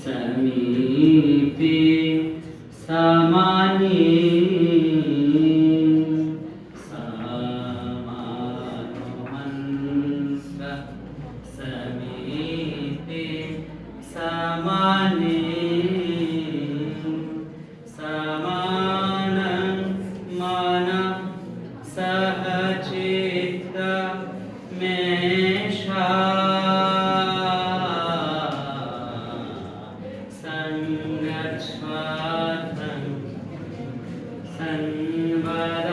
समीपे समाने समानहंस समीपे समाने समानं मन सहचित्त मेषा संगच्छातं संवदातं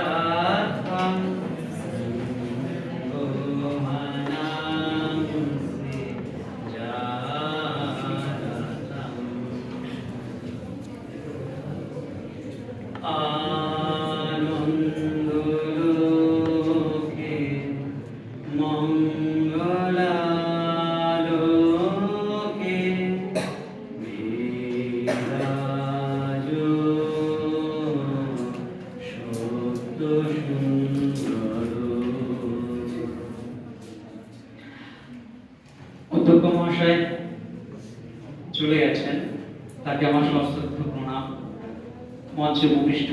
संगोहनांसि जातम् आनन्दलोके मङ्गलालोके विराजो সত্যসুন্দরো। অধ্যক্ষ মহাশয় চলে গেছেন, তাকে আমার সশ্রদ্ধ প্রণাম। মঞ্চে উপবিষ্ট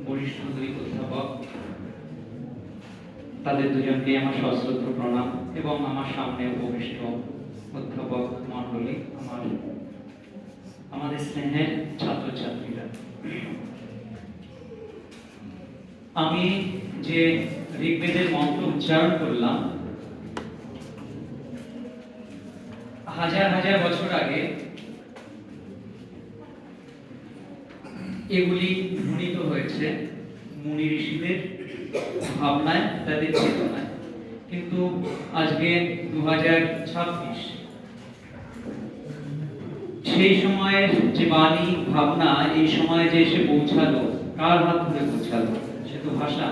বরিষ্ঠ দুই অধ্যাপক, তাদের দুজনকে আমার সশ্রদ্ধ প্রণাম এবং আমার সামনে উপবিষ্ট অধ্যাপক মণ্ডলী, আমাদের স্নেহের ছাত্রছাত্রীরা। আমি যে ঋগ্বেদের মন্ত্র উচ্চারণ করলাম, হাজার হাজার বছর আগে এগুলি ধ্বনিত হয়েছে মুনি ঋষিদের ভাবনায়, তাদের চেতনায়। কিন্তু আজকে 2026, সেই সময়ের যে বাণী ভাবনা এই সময়ে যে এসে পৌঁছালো, কার হাত ধরে পৌঁছালো? সে তো ভাষা।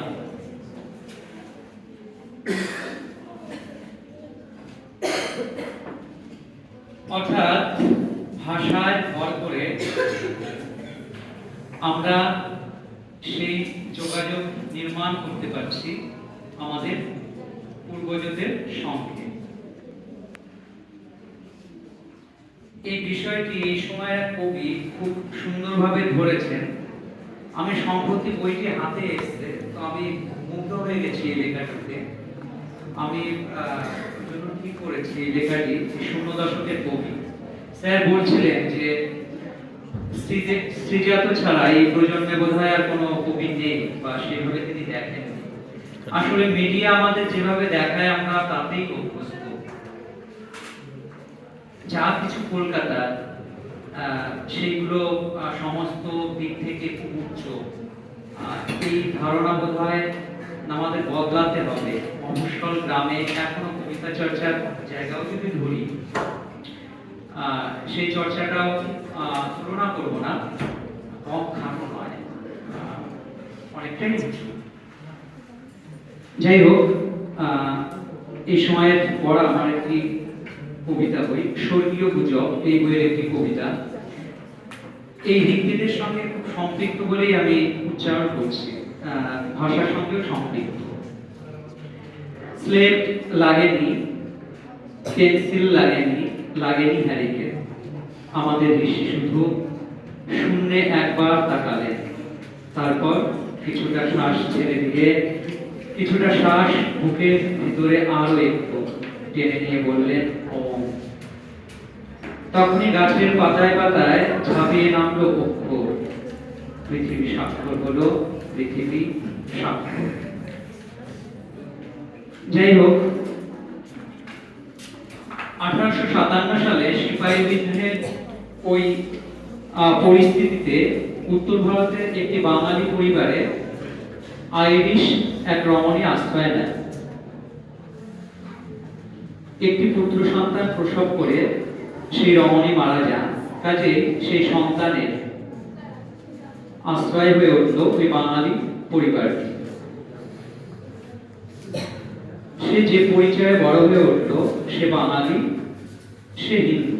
অর্থাৎ ভাষায় ভর করে আমরা সেই যোগাযোগ নির্মাণ করতে পারছি আমাদের পূর্বজদের সঙ্গে। এই বিষয়টি এই সময়ের কবি খুব সুন্দরভাবে ধরেছেন। আমি সম্প্রতি বইটি হাতে এসেছে, তো আমি মুগ্ধ হয়ে গেছি এই লেখাটিতে। আমি জন্য ঠিক করেছি এই লেখাটি 16 দশকের কবি। স্যার বলছিলেন যে শ্রীজাত ছাড়া এই প্রজন্মে বোধহয় আর কোনো কবি নেই, বা সেভাবে তিনি দেখেন। আসলে মিডিয়া আমাদের যেভাবে দেখায় আমরা তাতেই অভ্যস্ত। যা কিছু কলকাতার সেইগুলো সমস্ত দিক থেকে খুব উচ্চ, এই ধারণা বোধহয় আমাদের বদলাতে হবে। মফস্বল গ্রামে এখনো কবিতা চর্চার জায়গাও যদি ধরি, সেই চর্চাটাও তুলনা করবো না, কম খাটো নয়, অনেকটাই উঁচু। যাই হোক, এই সময়ের পড়া আমার একটি কবিতা বই, স্বর্গীয় গুজব, এই বইয়ের একটি কবিতা। এই ঋগ্বেদের সঙ্গে খুব সম্পৃক্ত বলেই আমি উচ্চারণ করছি, ভাষার সঙ্গেও সম্পৃক্ত। স্লেট লাগেনি, পেন্সিল লাগেনি, লাগেনি হ্যারিকে, আমাদের ঋষি শুধু শূন্যে একবার তাকালেন, তারপর কিছুটা শ্বাস ছেড়ে দিয়ে কিছুটা শ্বাস বুকের ভিতরে আরো একটু টেনে নিয়ে বললেন ওম। তখনই গাছের পাতায় পাতায় ঝাঁপিয়ে নামলো অক্ষর, পৃথিবী স্বাক্ষর হলো, পৃথিবী স্বাক্ষর। যাই হোক, 1857 সালে সিপাহী বিদ্রোহের ওই পরিস্থিতিতে উত্তর ভারতের একটি বাঙালি পরিবারে আইরিশ এক রমণী আশ্রয় নেয়। একটি পুত্র সন্তান প্রসব করে সেই রমণী মারা যান। কাজে সেই সন্তানের আশ্রয় হয়ে উঠল ওই বাঙালি পরিবারটি। সে যে পরিচয়ে বড় হয়ে উঠল, সে বাঙালি, সে হিন্দু,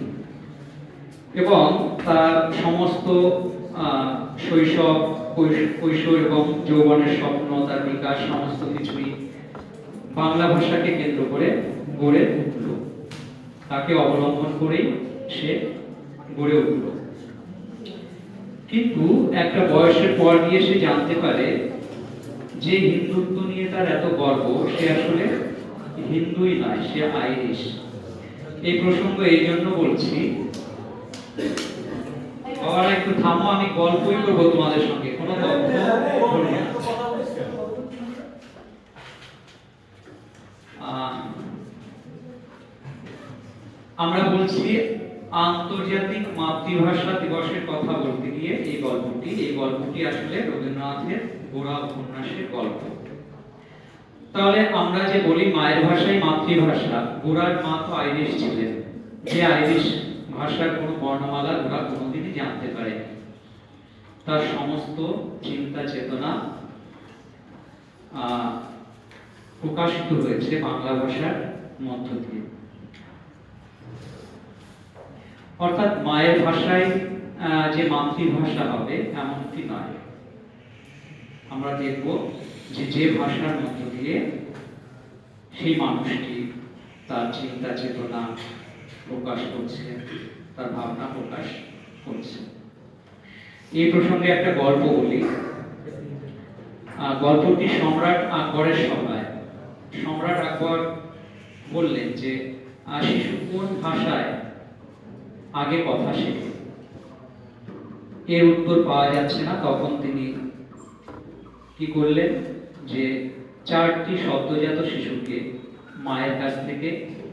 এবং তার সমস্ত শৈশব, কৈশোর এবং যৌবনের স্বপ্ন, তার বিকাশ সমস্ত কিছুই বাংলা ভাষাকে কেন্দ্র করে গড়ে উঠল। তাকে অবলম্বন করেই সে গড়ে উঠল। কিন্তু একটা বয়সের পর গিয়ে সে জানতে পারে যে হিন্দুত্ব নিয়ে তার এত গর্ব, সে আসলে হিন্দুই নয়, সে আইরিশ। এই প্রসঙ্গ এই জন্য বলছি, বাবারা একটু থামো, আমি গল্পই করবো তোমাদের সঙ্গে, কোনো গল্প করবো না। আমরা বলছি আন্তর্জাতিক মাতৃভাষা দিবসের কথা বলতে গিয়ে এই গল্পটি আসলে রবীন্দ্রনাথের গোড়া উপন্যাসের গল্প। তাহলে আমরা যে বলি মায়ের ভাষাই মাতৃভাষা, গোড়ার মা তো আইরিশ ছিলেন, যে আইরিশ ভাষার কোনো বর্ণমালা গোড়া কোনোদিনই জানতে পারেনি। তার সমস্ত চিন্তা চেতনা প্রকাশিত হয়েছে বাংলা ভাষার মধ্য দিয়ে। অর্থাৎ মায়ের ভাষায় যে মাতৃভাষা হবে এমনটি নয়। আমরা দেখব যে যে ভাষার মধ্য দিয়ে সেই মানুষটি তার চিন্তা চেতনা প্রকাশ করছে, তার ভাবনা প্রকাশ করছে। এই প্রসঙ্গে একটা গল্প বলি। গল্পটি সম্রাট আকবরের সভায়। সম্রাট আকবর বললেন যে শিশু কোন ভাষায় আগে কথা শেখে। এর উত্তর পাওয়া যাচ্ছে না। তখন তিনি কি করলেন যে 4টি সদ্যজাত শিশুকে মায়ের কাছ থেকে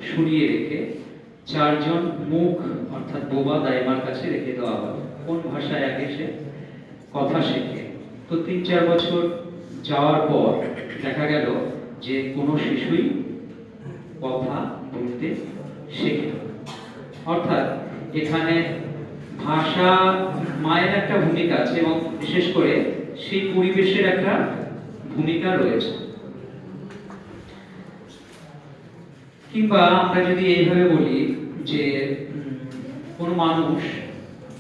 সরিয়ে রেখে 4জন মুখ অর্থাৎ বোবা দাইমার কাছে রেখে দেওয়া হলো। কোন ভাষায় আগে সে কথা শেখে। তো 3-4 বছর যাওয়ার পর দেখা গেল যে কোনো শিশুই কথা বলতে শেখে। অর্থাৎ এখানে ভাষা মায়ের একটা ভূমিকা আছে এবং বিশেষ করে সেই পরিবেশের একটা ভূমিকা রয়েছে। কিংবা আমরা যদি এইভাবে বলি যে কোনো মানুষ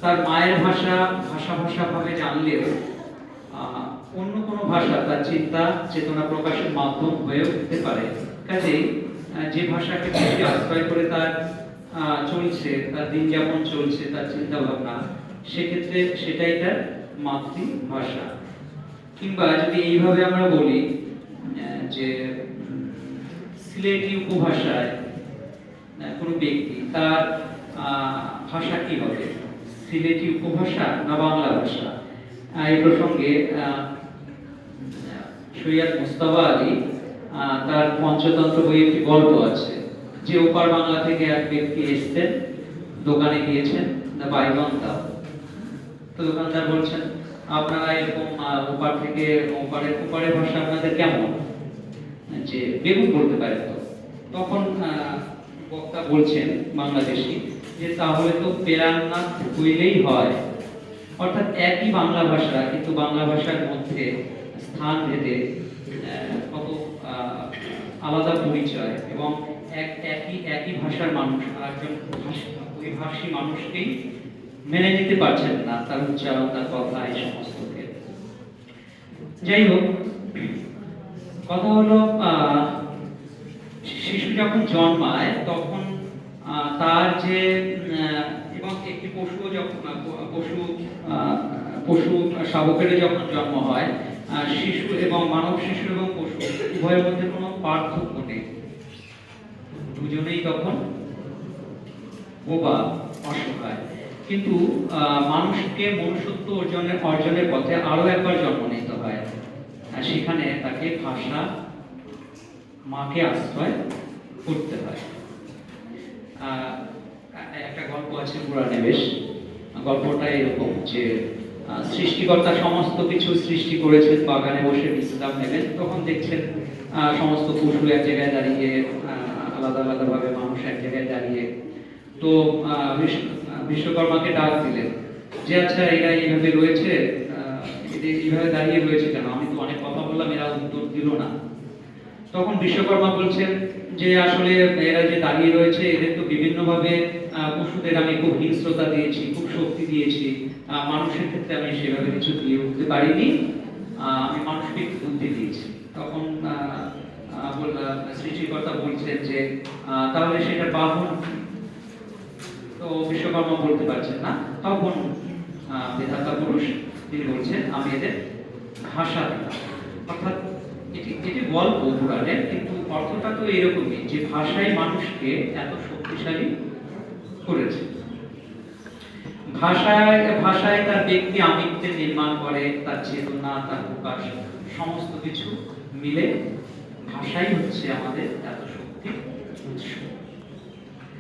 তার মায়ের ভাষা ভাবে জানলেও অন্য কোনো ভাষা তার চিন্তা চেতনা প্রকাশের মাধ্যম হয়ে উঠতে পারে। কাজেই যে ভাষাকে বেশি আশ্রয় করে তার চলছে, তার দিন যাপন চলছে, তার চিন্তা ভাবনা, সেক্ষেত্রে সেটাই তার মাতৃভাষা। কিংবা যদি এইভাবে আমরা বলি যে সিলেটি উপভাষায় কোনো ব্যক্তি, তার ভাষা কি হবে, সিলেটি উপভাষা না বাংলা ভাষা? এই প্রসঙ্গে সৈয়দ মুস্তাফা আলী তার পঞ্চতন্ত্র বইয়ে একটি গল্প আছে যে ওপার বাংলা থেকে এক ব্যক্তি এসেছেন, দোকানে গিয়েছেন, না বাইগন দাও। তো দোকানদার বলছেন আপনারা এরকম ওপার থেকে ওপারের ভাষা আপনাদের কেমন, যে বেগুন বলতে পারে। তো তখন বক্তা বলছেন বাংলাদেশি যে তাহলে তো পেরান্না হইলেই হয়। অর্থাৎ একই বাংলা ভাষা, কিন্তু বাংলা ভাষার মধ্যে স্থান ভেদে কত আলাদা পরিচয়, এবং একই ভাষার মানুষ আর একজন ওই ভাষী মানুষকেই মেনে নিতে পারছেন না, তার উচ্চারণ, তার কথা, এই সমস্তকে। যাই হোক, কথা হলো শিশু যখন জন্মায় তখন তার যে এবং একটি পশু যখন পশু শাবকের যখন জন্ম হয়, শিশু এবং মানব শিশু এবং পশু উভয়ের মধ্যে কোনো পার্থক্য নেই। দুজনেই তখন বোবা, অসহায়। কিন্তু মানুষকে মনুষ্যত্ব অর্জনের পথে আরো একবার জন্ম নিতে হয়। সেখানে তাকে ভাষা, মাকে আশ্রয় করতে হয়। একটা গল্প আছে পুরাণে বেশ। গল্পটা এরকম যে সৃষ্টিকর্তা সমস্ত কিছু সৃষ্টি করেছেন, বাগানে বসে বিশ্রাম নেবেন, তখন দেখছেন সমস্ত পশু এক জায়গায় দাঁড়িয়ে, আলাদা আলাদা ভাবে মানুষ এক জায়গায় দাঁড়িয়ে। তো বিশ্বকর্মাকে ডাক দিলেন যে আচ্ছা এরা এইভাবে রয়েছে, এইভাবে দাঁড়িয়ে রয়েছে কেন? আমি তো অনেক কথা বললাম, এরা উত্তর দিল না। তখন বিশ্বকর্মা বলছেন যে আসলে এরা যে দাঁড়িয়ে রয়েছে, এদের তো বিভিন্নভাবে পশুদের আমি খুব হিংস্রতা দিয়েছি, খুব শক্তি দিয়েছি, মানুষের ক্ষেত্রে আমি সেভাবে কিছু দিয়ে উঠতে পারিনি, আমি মানুষকে বুদ্ধি দিয়েছি। তখন সৃষ্টিকর্তা বলছেন যে তাহলে সেটা বাহন। তো বিশ্বকর্মা বলতে পারছেন না, তখন বিধাতা পুরুষ তিনি বলছেন আমি এদের ভাষা দিলাম। অর্থাৎ এটি এটি গল্প পুরাণের, কিন্তু অর্থটা তো এরকমই যে ভাষাই মানুষকে এত শক্তিশালী করেছে। ভাষায় ভাষায় তার ব্যক্তি আমিত্বের নির্মাণ করে, তার চেতনা, তার প্রকাশ, সমস্ত কিছু মিলে ভাষাই হচ্ছে আমাদের এত শক্তির উৎস।